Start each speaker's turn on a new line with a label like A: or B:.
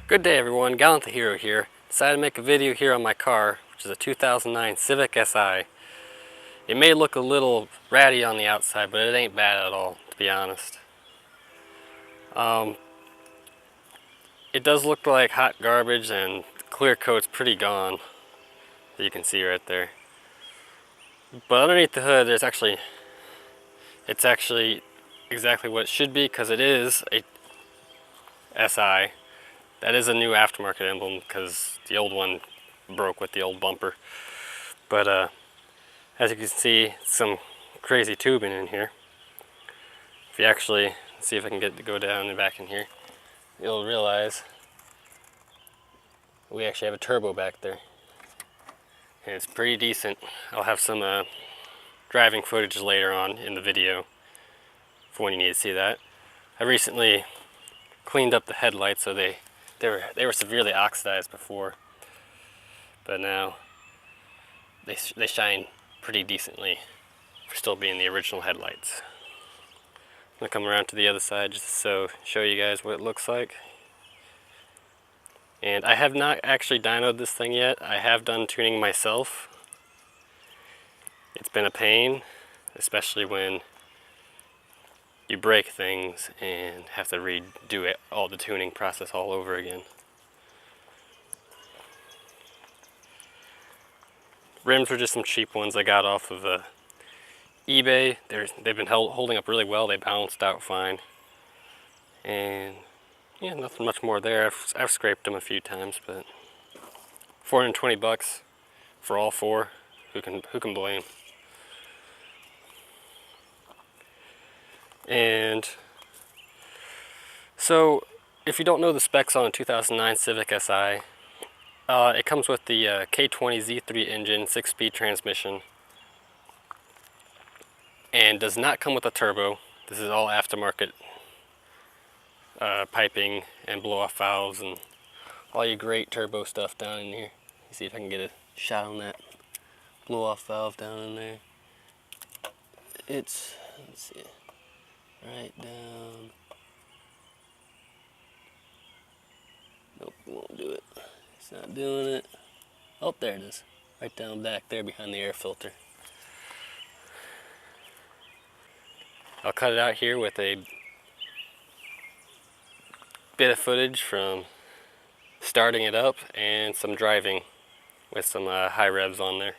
A: Good day everyone, Gallant the Hero here. Decided to make a video here on my car, which is a 2009 Civic SI. It may look a little ratty on the outside, but it ain't bad at all, to be honest. It does look like hot garbage, and the clear coat's pretty gone, as you can see right there. But underneath the hood, it's actually exactly what it should be, because it is a SI. That is a new aftermarket emblem because the old one broke with the old bumper. But as you can see, some crazy tubing in here. If you actually see if I can get to go down and back in here, you'll realize we actually have a turbo back there. And it's pretty decent. I'll have some driving footage later on in the video for when you need to see that. I recently cleaned up the headlights, so they were severely oxidized before, but now they shine pretty decently for still being the original headlights. I'm gonna come around to the other side just to show you guys what it looks like. And I have not actually dynoed this thing yet. I have done tuning myself. It's been a pain, especially when you break things and have to redo it, all the tuning process all over again. Rims were just some cheap ones I got off of eBay. They've been holding up really well. They balanced out fine. And yeah, nothing much more there. I've scraped them a few times, but $420 for all four. Who can blame? And so, if you don't know the specs on a 2009 Civic SI, it comes with the K20z3 engine, 6-speed transmission, and does not come with a turbo. This is all aftermarket piping and blow-off valves and all your great turbo stuff down in here. See if I can get a shot on that blow-off valve down in there. Let's see, right down. Nope, it won't do it. It's not doing it. Oh, there it is. Right down back there behind the air filter. I'll cut it out here with a bit of footage from starting it up and some driving with some high revs on there.